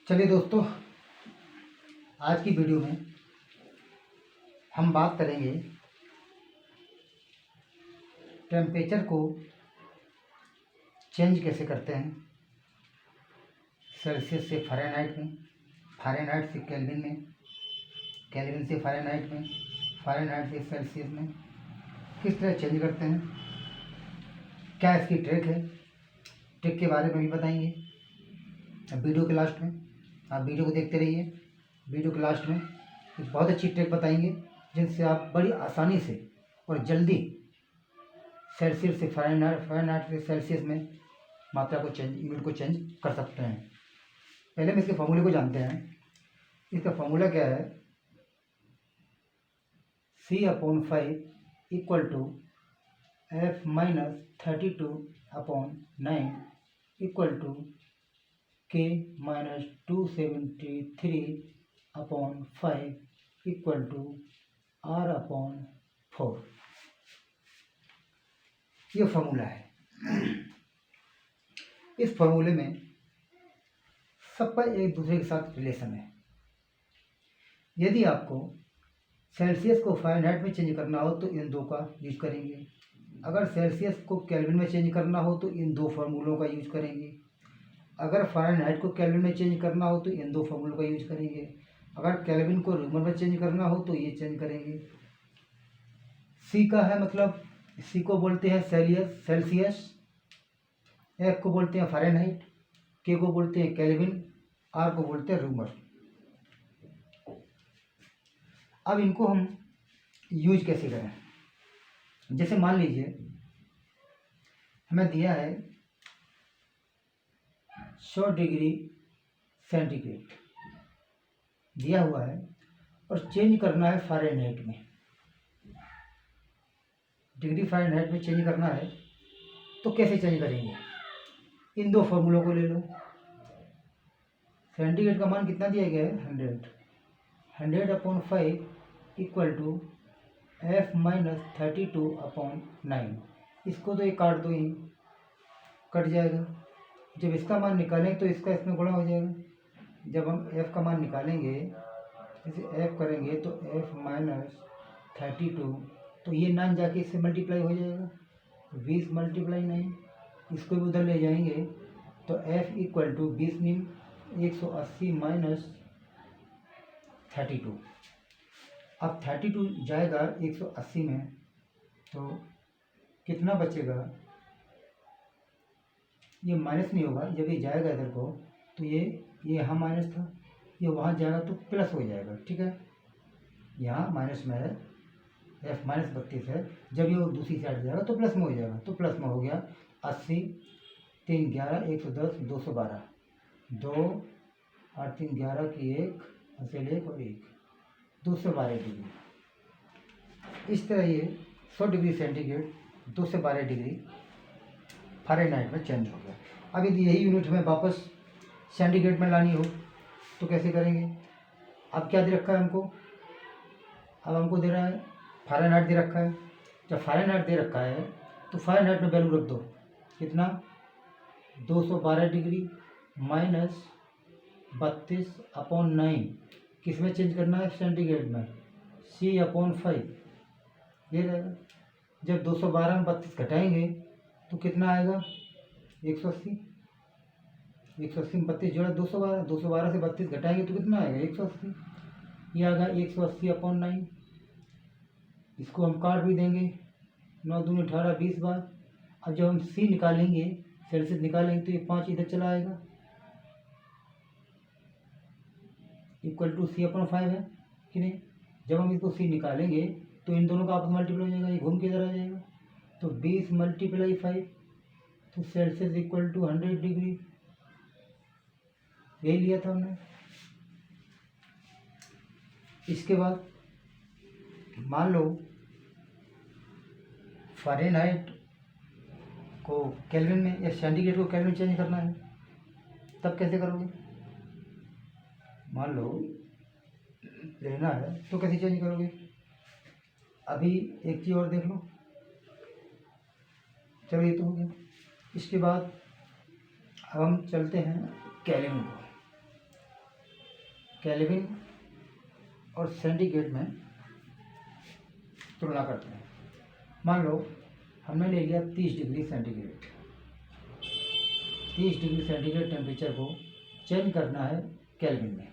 चलिए दोस्तों, आज की वीडियो में हम बात करेंगे टेम्परेचर को चेंज कैसे करते हैं। सेल्सियस से फ़ारेनहाइट में, फ़ारेनहाइट से केल्विन में, केल्विन से फ़ारेनहाइट में, फ़ारेनहाइट से सेल्सियस में किस तरह चेंज करते हैं, क्या इसकी ट्रिक है। ट्रिक के बारे में भी बताएंगे वीडियो के लास्ट में। आप वीडियो को देखते रहिए। वीडियो के लास्ट में एक बहुत अच्छी ट्रिक बताएंगे जिनसे आप बड़ी आसानी से और जल्दी सेल्सियस से फ़ारेनहाइट, फ़ारेनहाइट से सेल्सियस में मात्रा को यूनिट को चेंज कर सकते हैं। पहले हम इसके फॉर्मूले को जानते हैं। इसका फॉर्मूला क्या है? C/5 equal to F-32/9 equal to K-273/5 equal to R/4। ये फॉर्मूला है। इस फॉर्मूले में सबका एक दूसरे के साथ रिलेशन है। यदि आपको सेल्सियस को फ़ारेनहाइट में चेंज करना हो तो इन दो का यूज करेंगे। अगर सेल्सियस को केल्विन में चेंज करना हो तो इन दो फार्मूलों का यूज करेंगे। अगर फ़ारेनहाइट को केल्विन में चेंज करना हो तो इन दो फार्मूलों का यूज करेंगे। अगर केल्विन को रूमर में चेंज करना हो तो ये चेंज करेंगे। सी का है मतलब, सी को बोलते हैं सेल्सियस, एफ को बोलते हैं फ़ारेनहाइट, के को बोलते हैं केल्विन, आर को बोलते हैं रूमर। अब इनको हम यूज कैसे करें? जैसे मान लीजिए हमें दिया है 100 डिग्री सेंटीग्रेड दिया हुआ है और चेंज करना है फ़ारेनहाइट में। डिग्री फ़ारेनहाइट में चेंज करना है तो कैसे चेंज करेंगे? इन दो फॉर्मूलों को ले लो। सेंटीग्रेड का मान कितना दिया गया है? 100/5 इक्वल टू F-32/9। इसको तो ये काट दो, ही कट जाएगा। जब इसका मान निकालें तो इसका इसमें गुणा हो जाएगा। जब हम f का मान निकालेंगे, जैसे f करेंगे तो F-32, तो ये 9 जाके इससे मल्टीप्लाई हो जाएगा। 20/9, इसको भी उधर ले जाएंगे तो f इक्वल टू 20 × 180 - 32। अब 32 जाएगा 180 में तो कितना बचेगा? ये माइनस नहीं होगा। जब ये जाएगा इधर को तो ये यहाँ माइनस था, ये वहाँ जाएगा तो प्लस हो जाएगा। ठीक है, यहाँ माइनस में है, F-32 है। जब ये दूसरी साइड जाएगा तो प्लस में हो जाएगा। तो प्लस में हो गया 80, 3 11, 110, 212, 2 8 3 11 की 1 असेल 1 और 1, 212 डिग्री। इस तरह ये 100 डिग्री सेंटीग्रेड 212 डिग्री फ़ारेनहाइट में चेंज हो गया। अब यदि यही यूनिट हमें वापस सेंटीग्रेड में लानी हो तो कैसे करेंगे? अब क्या दे रखा है हमको? अब हमको दे रहा है फ़ारेनहाइट दे रखा है। जब फ़ारेनहाइट दे रखा है तो फ़ारेनहाइट में वैल्यू रख दो। कितना? 212 डिग्री माइनस 32/9। किस में चेंज करना है? सेंटीग्रेड में। C/5 ये रहेगा। जब 212 में 32 घटाएंगे तो कितना आएगा? 180। 180 में 32 जोड़ा 212, 212 से 32 घटाएंगे तो कितना आएगा? 180। ये आ गया 180/9। इसको हम काट भी देंगे, 9 दूनी 18, 20 बार। अब जब हम C निकालेंगे, सेल्सियस निकालेंगे तो ये 5 इधर चला आएगा, इक्वल टू C/5 है कि नहीं? जब हम इसको C निकालेंगे तो इन दोनों का आपस में मल्टीप्लाई हो जाएगा, ये घूम के इधर आ जाएगा। तो 20 × 5 तो सेल्सियस इक्वल टू 100 डिग्री। यही लिया था हमने। इसके बाद मान लो फ़ारेनहाइट को केल्विन में या सेंटीग्रेड को केल्विन चेंज करना है, तब कैसे करोगे? मान लो लेना है तो कैसे चेंज करोगे? अभी एक चीज़ और देख लो। चलो ये तो हो गया। इसके बाद अब हम चलते हैं केल्विन को। केल्विन और सेंटीग्रेड में तुलना करते हैं। मान लो हमने ले लिया 30 degree centigrade. 30 degree centigrade temperature को चेंज करना है केल्विन में,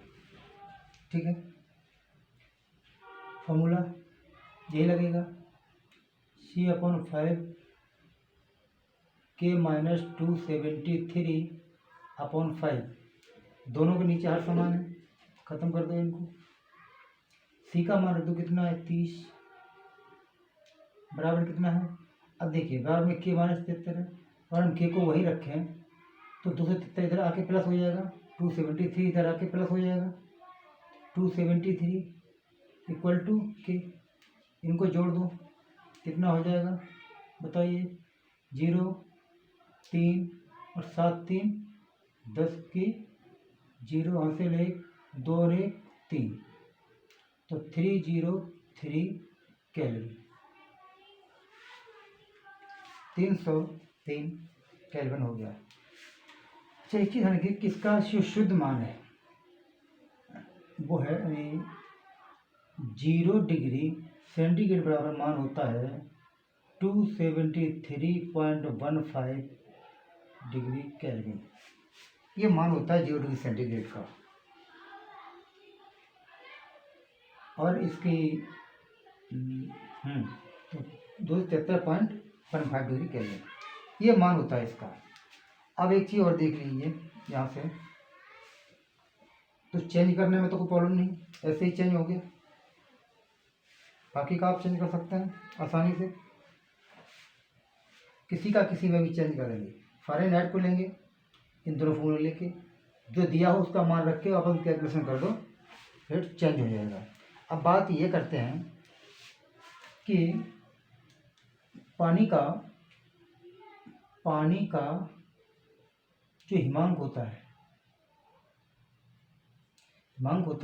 ठीक है। फॉर्मूला यही लगेगा, C/5 K-273/5। दोनों के नीचे हर समान है, ख़त्म कर दो इनको। C का मान रख दो, कितना है 30, बराबर कितना है। अब देखिए बराबर में K-73 है और हम K को वही रखें तो 273 इधर आके प्लस हो जाएगा, 273 इधर आके प्लस हो जाएगा। 273 इक्वल टू K, इनको जोड़ दो, कितना हो जाएगा बताइए। 0, 3 और 7 3 10 की 0 हासिल 1, 2 और 1 3, तो 303 कैलोरी, 303 केल्विन हो गया। अच्छा एक चीज़ है कि किसका जो शुद्ध मान है वो है 0 डिग्री सेंटीग्रेड बराबर मान होता है 273.15 डिग्री केल्विन। ये मान होता है 0 डिग्री सेंटीग्रेड का। और इसकी तो 273.15 डिग्री केल्विन ये मान होता है इसका। अब एक चीज़ और देख लीजिए यहाँ से, तो चेंज करने में तो कोई प्रॉब्लम नहीं, ऐसे ही चेंज हो गया। बाकी का आप चेंज कर सकते हैं आसानी से, किसी का किसी में भी चेंज करेंगे। फ़ारेनहाइट को लेंगे, इन दोनों फॉर्मूले लेके जो दिया हो उसका मान रख के अपन कैलकुलेशन कर दो, फिर चेंज हो जाएगा। अब बात ये करते हैं कि पानी का जो हिमांक होता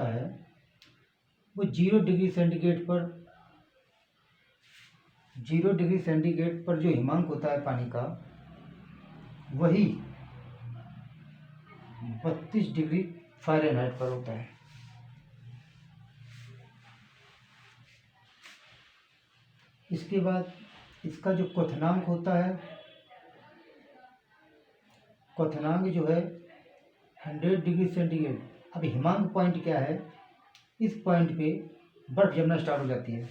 है वो 0 डिग्री सेंटीग्रेड पर जो हिमांक होता है पानी का वही 32 डिग्री फ़ारेनहाइट पर होता है। इसके बाद इसका जो क्वथनांक होता है, क्वथनांक जो है 100 डिग्री सेंटीग्रेड। अब हिमांक पॉइंट क्या है, इस पॉइंट पे बर्फ जमना स्टार्ट हो जाती है।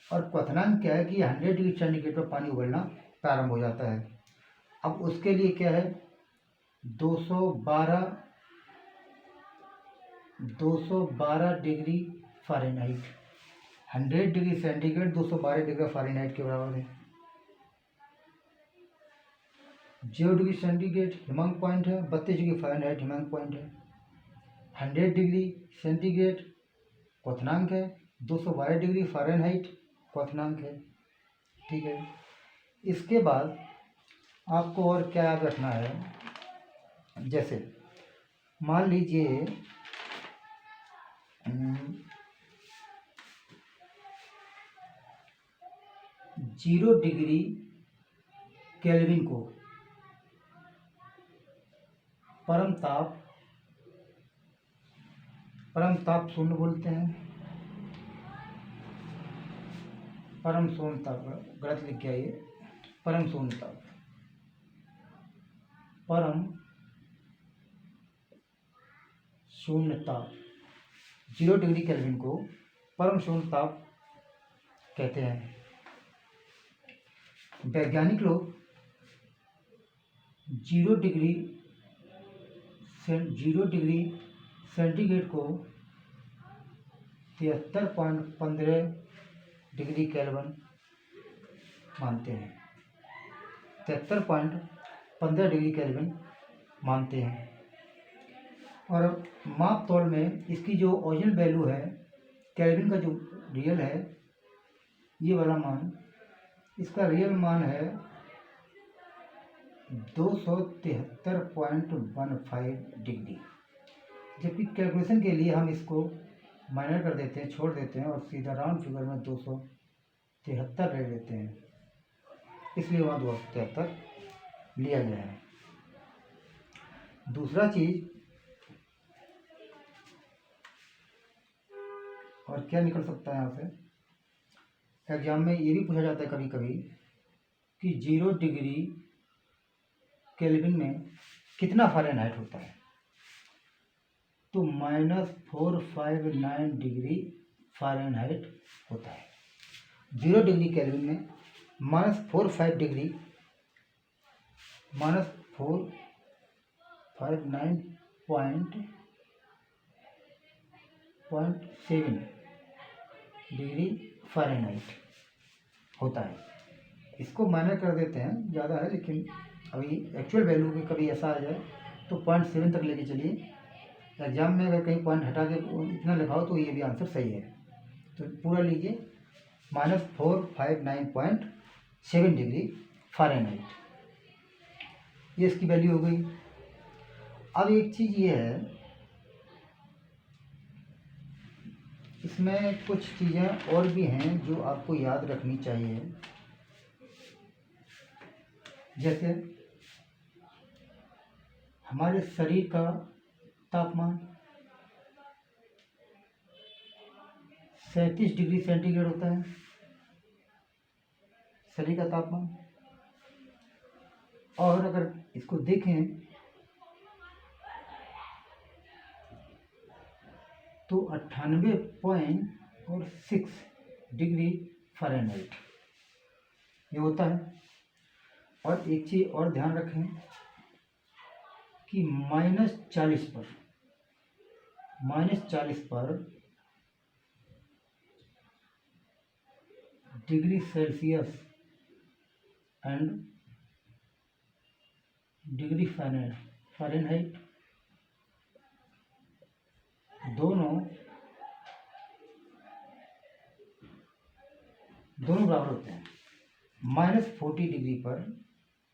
और क्वथनांक क्या है कि 100 डिग्री सेंटीग्रेड पर पानी उबलना प्रारंभ हो जाता है। अब उसके लिए क्या है 212 degree Fahrenheit. 100 degree centigrade 212 degree Fahrenheit के बराबर है। 0 डिग्री सेंटीग्रेड हिमांक पॉइंट है, 32 डिग्री फ़ारेनहाइट हिमांक पॉइंट है। 100 डिग्री सेंटीग्रेड क्वथनांक है, 212 डिग्री फ़ारेनहाइट क्वथनांक है, ठीक है। इसके बाद आपको और क्या याद रखना है, जैसे मान लीजिए 0 डिग्री केल्विन को परम ताप शून्य बोलते हैं। परम शून्य ताप, गलत लिख गया ये, परम शून्य ताप, परम शून्य ताप 0 डिग्री केल्विन को परम शून्य ताप कहते हैं। वैज्ञानिक लोग 0 डिग्री सेंटीग्रेड को 73.15 डिग्री केल्विन मानते हैं। 73.15 डिग्री केल्विन मानते हैं। और माप तौल में इसकी जो ओरिजिनल वैल्यू है केल्विन का, जो रियल है ये वाला मान, इसका रियल मान है 273.15 डिग्री। जबकि कैलकुलेशन के लिए हम इसको माइनर कर देते हैं, छोड़ देते हैं और सीधा राउंड फिगर में 273 ले लेते हैं, इसलिए वहाँ 273 लिया गया है। दूसरा चीज़ और क्या निकल सकता है यहाँ से। एग्जाम में ये भी पूछा जाता है कभी कभी कि 0 डिग्री केल्विन में कितना फ़ारेनहाइट होता है, तो -459 डिग्री फ़ारेनहाइट होता है। 0 डिग्री केल्विन में -45 डिग्री -459.7 डिग्री फ़ारेनहाइट होता है। इसको माइनर कर देते हैं, ज़्यादा है लेकिन अभी एक्चुअल वैल्यू में कभी ऐसा आ जाए तो 0.7 तक लेके चलिए। एग्जाम में अगर कहीं पॉइंट हटा के इतना लिखाओ तो ये भी आंसर सही है। तो पूरा लीजिए -459.7 डिग्री फ़ारेनहाइट, ये इसकी वैल्यू हो गई। अब एक चीज़ ये है, इसमें कुछ चीज़ें और भी हैं जो आपको याद रखनी चाहिए। जैसे हमारे शरीर का तापमान 37 डिग्री सेंटीग्रेड होता है, शरीर का तापमान। और अगर इसको देखें तो 98.6 डिग्री फ़ारेनहाइट ये होता है। और एक चीज़ और ध्यान रखें कि -40 पर degree Celsius and degree Fahrenheit दोनों बराबर होते हैं। -40 डिग्री पर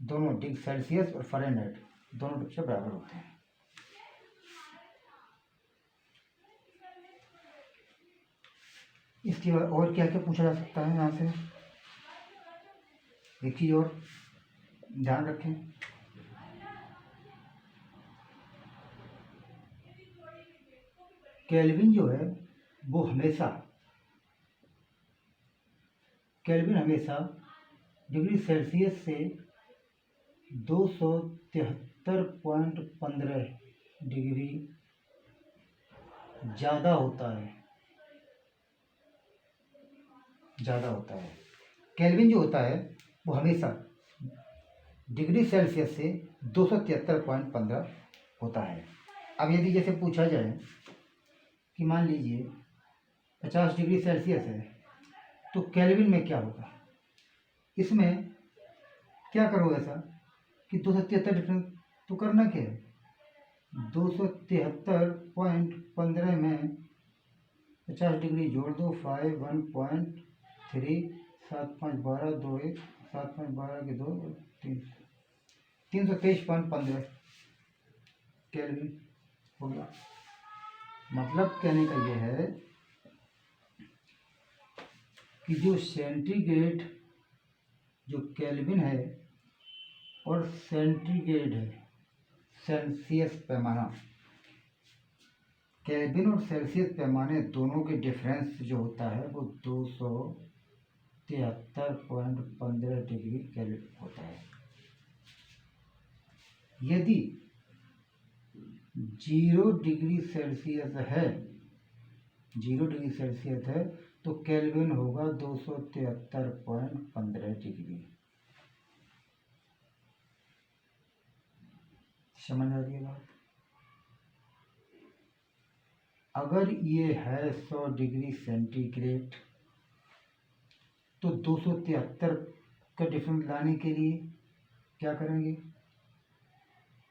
दोनों डिग्री सेल्सियस और फ़ारेनहाइट दोनों से बराबर होते हैं। इसके बाद और क्या क्या पूछा जा सकता है यहाँ से, एक चीज़ और ध्यान रखें। केल्विन जो है वो हमेशा डिग्री सेल्सियस से 273.15 डिग्री ज़्यादा होता है। केल्विन जो होता है वो हमेशा डिग्री सेल्सियस से 273.15 होता है। अब यदि जैसे पूछा जाए कि मान लीजिए 50 डिग्री सेल्सियस है तो केल्विन में क्या होगा, इसमें क्या करो ऐसा कि 273 डिफरेंस तो करना क्या है, 273.15 में 50 डिग्री जोड़ दो, 51.3 7 5 12 2 1 7 5 12 के 2 323.15 केल्विन हो गया। मतलब कहने का यह है कि जो सेंटीग्रेड जो केल्विन है और सेंटीग्रेड है सेल्सियस पैमाना, केल्विन और सेल्सियस पैमाने दोनों के डिफरेंस जो होता है वो 273.15 डिग्री केल्विन होता है। यदि 0 डिग्री सेल्सियस है तो केल्विन होगा 273.15 डिग्री। समझ आ रही है बात। अगर ये है 100 डिग्री सेंटीग्रेड तो 273 का डिफरेंस लाने के लिए क्या करेंगे,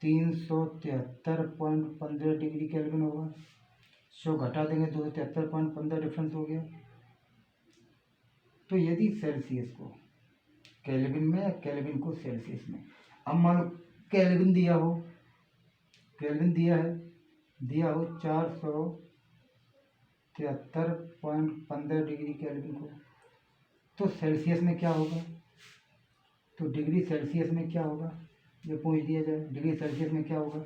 373.15 डिग्री केल्विन होगा। 100 घटा देंगे 273.15 डिफरेंस हो गया। तो यदि सेल्सियस को केल्विन में या केल्विन को सेल्सियस में, अब मान लो केल्विन दिया हो 473.15 डिग्री केल्विन को, तो सेल्सियस में क्या होगा, तो डिग्री सेल्सियस में क्या होगा ये पूछ दिया जाए, डिग्री सेल्सियस में क्या होगा,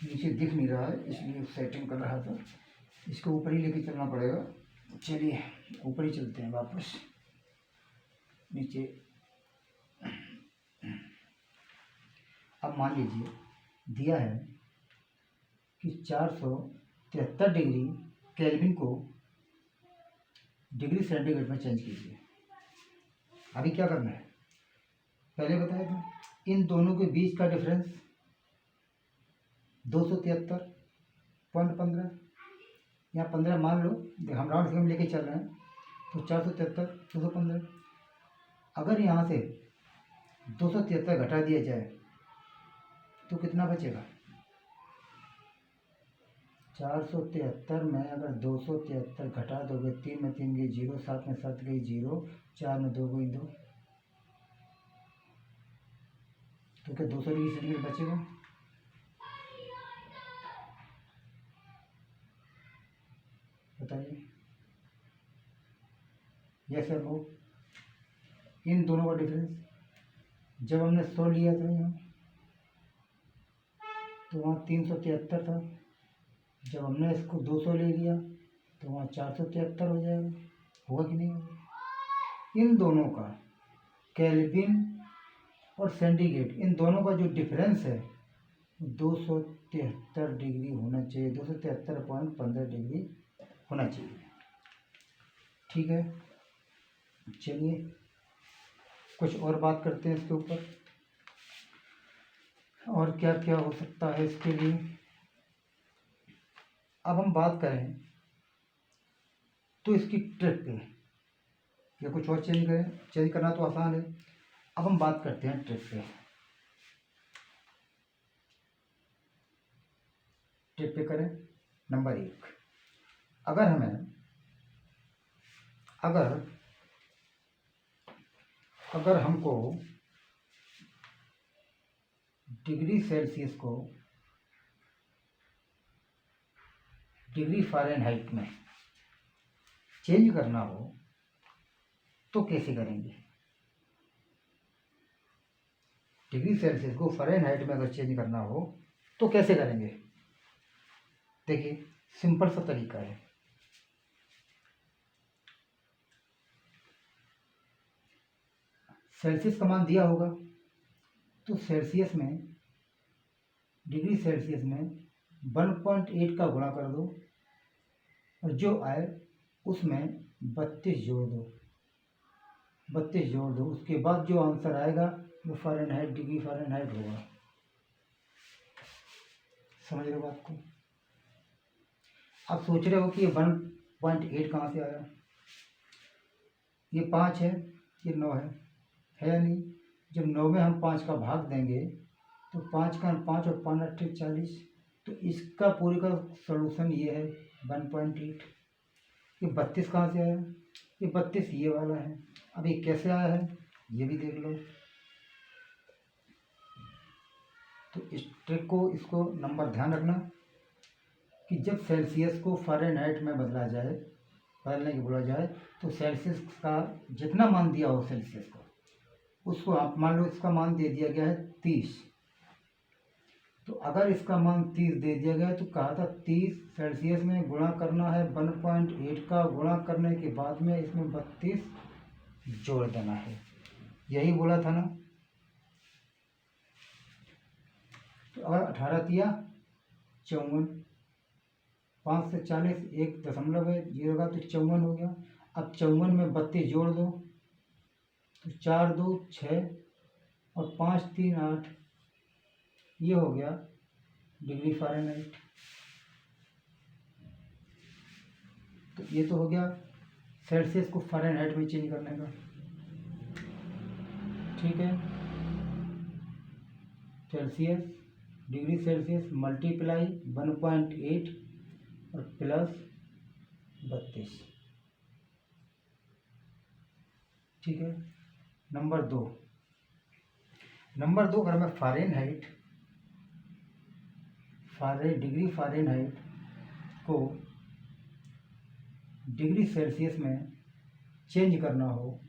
नीचे दिख नहीं रहा है इसलिए सेटिंग कर रहा था। इसको ऊपर ही लेके चलना पड़ेगा। चलिए ऊपर ही चलते हैं वापस नीचे। अब मान लीजिए दिया है कि 473 डिग्री केल्विन को डिग्री सेंटीग्रेड में चेंज कीजिए। अभी क्या करना है, पहले बताया था इन दोनों के बीच का डिफरेंस 273.15, यहाँ 15 मान लो, हम राउंड फिगर में लेके चल रहे हैं तो 473 215। अगर यहाँ से 273 घटा दिया जाए तो कितना बचेगा, 473 में अगर 273 घटा दोगे, 3 में 3 गई 0, 7 में 7 गई 0, 4 में 2 गई 2, तो क्या 200 डिग्री सेंटीग्रेड बचेगा। बताइए यस और नो। इन दोनों का डिफरेंस जब हमने 100 लिया था यहाँ तो वहाँ 373 था, जब हमने इसको 200 ले लिया तो वहाँ 473 हो जाएगा। होगा कि नहीं होगा। इन दोनों का केल्विन और सेंटीग्रेड, इन दोनों का जो डिफरेंस है 273 डिग्री होना चाहिए, 273.15 डिग्री होना चाहिए। ठीक है, चलिए कुछ और बात करते हैं इसके ऊपर, और क्या क्या हो सकता है इसके लिए। अब हम बात करें तो इसकी ट्रिक पे, या कुछ और चेंज करें, चेंज करना तो आसान है। अब हम बात करते हैं ट्रिक पे। ट्रिक पे करें। नंबर 1, अगर हमको डिग्री सेल्सियस को डिग्री फ़ारेनहाइट में चेंज करना हो तो कैसे करेंगे। डिग्री सेल्सियस को फ़ारेनहाइट में अगर चेंज करना हो तो कैसे करेंगे। देखिए सिंपल सा तरीका है। सेल्सियस का मान दिया होगा तो सेल्सियस में, डिग्री सेल्सियस में 1.8 का गुणा कर दो और जो आए उसमें 32 जोड़ दो, 32 जोड़ दो। उसके बाद जो आंसर आएगा वो फ़ारेनहाइट, डिग्री फ़ारेनहाइट होगा। समझ रहे हो बात को। आप सोच रहे हो कि ये 1.8 कहाँ से आया, ये 5 है, ये 9 है या नहीं। जब 9 में हम 5 का भाग देंगे तो 5 का 5 और 5 8 40, तो इसका पूरी का सॉल्यूशन ये है 1.8। ये 32 कहाँ से आया, ये 32 ये वाला है। अब ये कैसे आया है ये भी देख लो। तो इस ट्रिक को, इसको नंबर ध्यान रखना कि जब सेल्सियस को फ़ारेनहाइट में बदलने की बोला जाए तो सेल्सियस का जितना मान दिया हो सेल्सियस का, उसको आप मान लो इसका मान दे दिया गया है 30, तो अगर इसका मान 30 दे दिया गया है तो कहा था 30 सेल्सियस में गुणा करना है 1.8 का, गुणा करने के बाद में इसमें 32 जोड़ देना है, यही बोला था ना। तो अगर 18 दिया 54, 5 से 40 एक दशमलव है, 0 का तो 54 हो गया। अब 54 में 32 जोड़ दो तो 4 2 6 और 5 3 8, ये हो गया डिग्री फ़ारेनहाइट। तो ये तो हो गया सेल्सियस को फ़ारेनहाइट में चेंज करने का। ठीक है, सेल्सियस, डिग्री सेल्सियस मल्टीप्लाई 1.8 और प्लस 32। ठीक है। नंबर 2, अगर मैं डिग्री फ़ारेनहाइट को डिग्री सेल्सियस में चेंज करना हो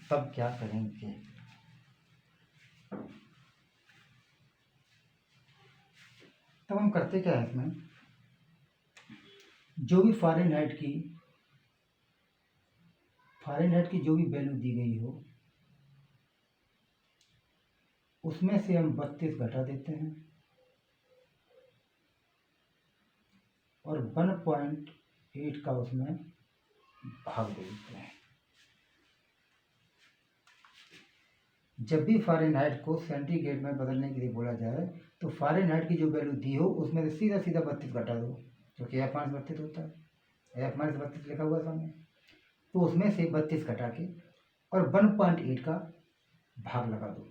तब क्या करेंगे। तब अब हम करते क्या है इसमें, जो भी फ़ारेनहाइट की जो भी वैल्यू दी गई हो उसमें से हम 32 घटा देते हैं और 1.8 का उसमें भाग दे देते हैं। जब भी फ़ारेनहाइट को सेंटीग्रेड में बदलने के लिए बोला जाए तो फ़ारेनहाइट की जो वैल्यू दी हो उसमें से सीधा सीधा 32 घटा दो, क्योंकि F माइनस 32 होता है, F माइनस 32 लिखा हुआ सामने, तो उसमें से 32 घटा के और 1.8 का भाग लगा दो।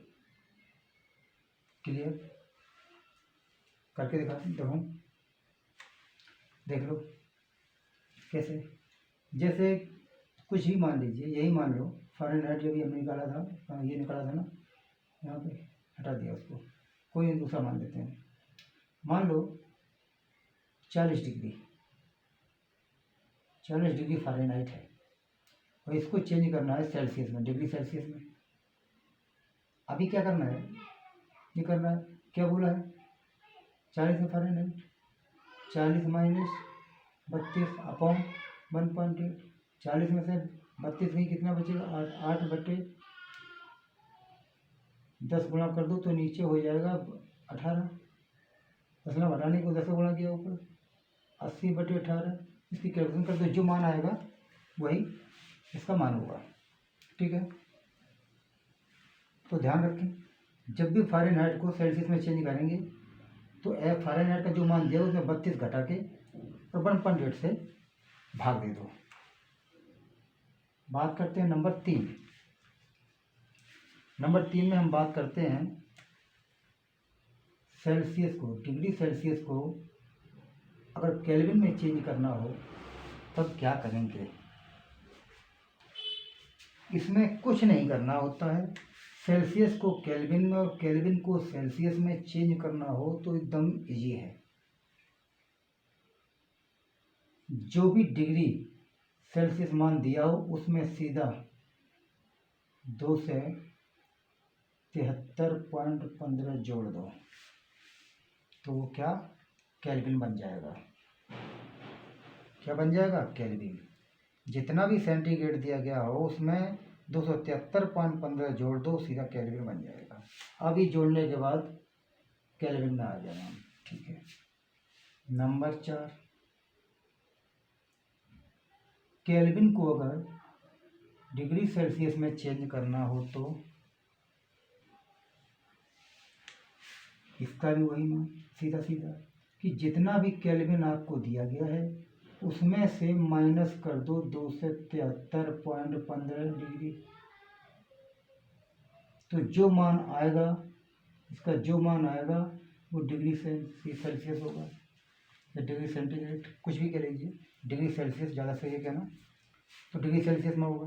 क्लियर? करके दिखाते हैं, देखो देख लो कैसे। जैसे कुछ ही मान लीजिए, यही मान लो फ़ारेनहाइट जो भी हमने निकाला था, ये निकाला था ना, यहाँ पे हटा दिया उसको, कोई दूसरा मान लेते हैं। मान लो 40 डिग्री फ़ारेनहाइट है और इसको चेंज करना है सेल्सियस में, डिग्री सेल्सियस में। अभी क्या करना है, ये करना है, क्या बोला है 40 में फ़ारेनहाइट, 40 माइनस 32 अपॉन 1.8, 40 में से 32 में कितना बचेगा, 8/10 गुणा कर दो तो नीचे हो जाएगा 18, दशमलव हटाने को 10 गुणा किया ऊपर, 80/18। इसकी कैलकुलेशन कर दो, जो मान आएगा वही इसका मान होगा। ठीक है, तो ध्यान रखें जब भी फ़ारेनहाइट को सेल्सियस में चेंज करेंगे तो फ़ारेनहाइट का जो मान दिया उसमें 32 घटा के और 1.8 से भाग दे दो। बात करते हैं नंबर 3। नंबर 3 में हम बात करते हैं सेल्सियस को, डिग्री सेल्सियस को अगर केल्विन में चेंज करना हो तब क्या करेंगे। इसमें कुछ नहीं करना होता है, सेल्सियस को केल्विन में और केल्विन को सेल्सियस में चेंज करना हो तो एकदम इजी है। जो भी डिग्री सेल्सियस मान दिया हो उसमें सीधा 2 से 73.15 जोड़ दो तो वो क्या केल्विन बन जाएगा। क्या बन जाएगा, केल्विन। जितना भी सेंटीग्रेड दिया गया हो उसमें 273.15 जोड़ दो, सीधा केल्विन बन जाएगा। अब ये जोड़ने के बाद केल्विन में आ जाना। ठीक है, नंबर 4, केल्विन को अगर डिग्री सेल्सियस में चेंज करना हो तो इसका भी वही मान, सीधा सीधा कि जितना भी केल्विन आपको दिया गया है उसमें से माइनस कर दो 2 से 73.15 डिग्री, तो जो मान आएगा, इसका जो मान आएगा वो डिग्री सेल्सियस होगा या डिग्री सेंटीग्रेड, कुछ भी कह लीजिए, डिग्री सेल्सियस ज़्यादा सही है कहना, तो डिग्री सेल्सियस में होगा।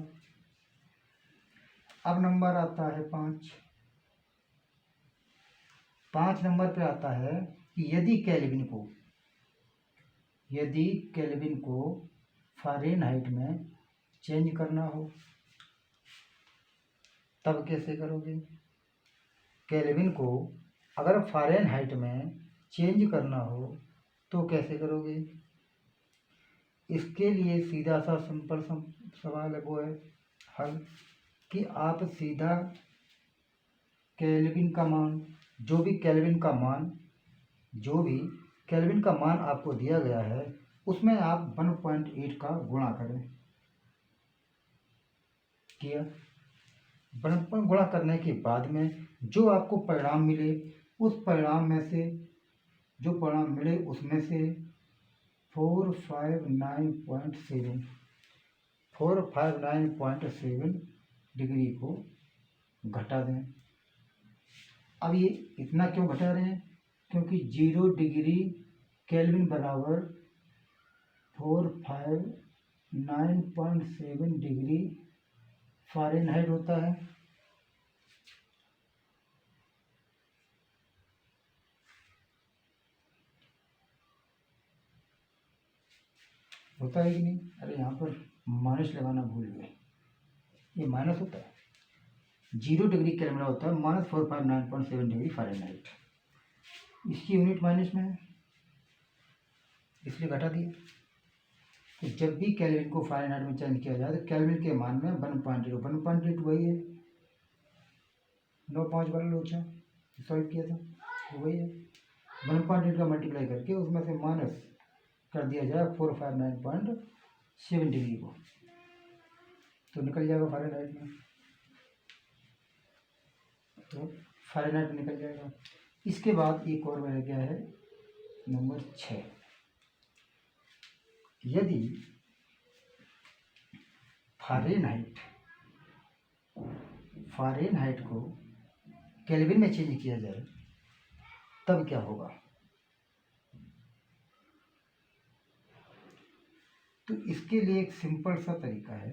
अब नंबर आता है 5 नंबर पे आता है कि यदि केल्विन को फ़ारेनहाइट में चेंज करना हो तब कैसे करोगे। केल्विन को अगर फ़ारेनहाइट में चेंज करना हो तो कैसे करोगे। इसके लिए सीधा सा सिंपल सवाल है, वो है हल, कि आप सीधा केल्विन का मान, जो भी केल्विन का मान आपको दिया गया है उसमें आप 1.8 का गुणा करें। किया, गुणा करने के बाद में जो आपको परिणाम मिले उस परिणाम में से, जो परिणाम मिले उसमें से 459.7 डिग्री को घटा दें। अब ये इतना क्यों घटा रहे हैं, क्योंकि 0 डिग्री केल्विन बराबर 459.7 डिग्री फ़ारेनहाइट होता है। होता है कि नहीं, अरे यहाँ पर माइनस लगाना भूल गए, ये माइनस होता है, 0 डिग्री केल्विन होता है -459.7 डिग्री फ़ारेनहाइट, इसकी यूनिट माइनस में है इसलिए घटा दिया। तो जब भी केल्विन को फ़ारेनहाइट में चेंज किया जाए तो केल्विन के मान में 1.8 वही है, 9.5 वाला लोचा सॉल्व किया था तो वही है। 1.8 का मल्टीप्लाई करके उसमें से माइनस कर दिया जाए 459.7 डिग्री को, तो निकल जाएगा फ़ारेनहाइट में, तो फ़ारेनहाइट में निकल जाएगा। इसके बाद एक और रह गया है नंबर 6। यदि फ़ारेनहाइट को केल्विन में चेंज किया जाए तब क्या होगा। तो इसके लिए एक सिंपल सा तरीका है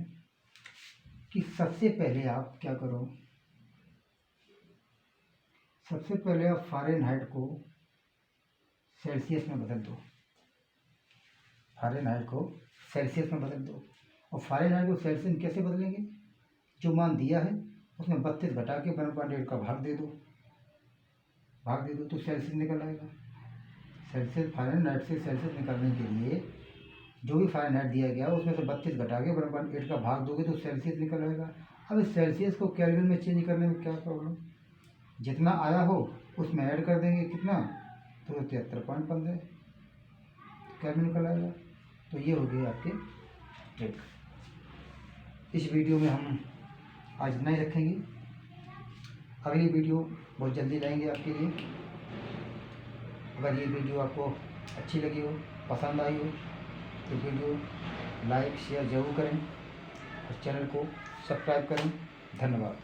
कि सबसे पहले आप क्या करो, सबसे पहले आप फ़ारेनहाइट को सेल्सियस में बदल दो, फ़ारेनहाइट को सेल्सियस में बदल दो। और फ़ारेनहाइट को सेल्सियस में कैसे बदलेंगे, जो मान दिया है उसमें 32 घटा के 1.8 का भाग दे दो तो सेल्सियस निकल आएगा। सेल्सियस फ़ारेनहाइट से सेल्सियस निकालने के लिए जो भी फ़ारेनहाइट दिया गया उसमें से 32 घटा के 1.8 का भाग दोगे तो सेल्सियस निकल आएगा। अब इस सेल्सियस को केल्विन में चेंज करने में क्या प्रॉब्लम, जितना आया हो उसमें ऐड कर देंगे, कितना, तो 73.15 केल्विन निकल आएगा। तो ये हो गए आपके ट्रिक। इस वीडियो में हम आज इतना ही रखेंगे, अगली वीडियो बहुत जल्दी लाएंगे आपके लिए। अगर ये वीडियो आपको अच्छी लगी हो, पसंद आई हो तो वीडियो लाइक शेयर ज़रूर करें और चैनल को सब्सक्राइब करें। धन्यवाद।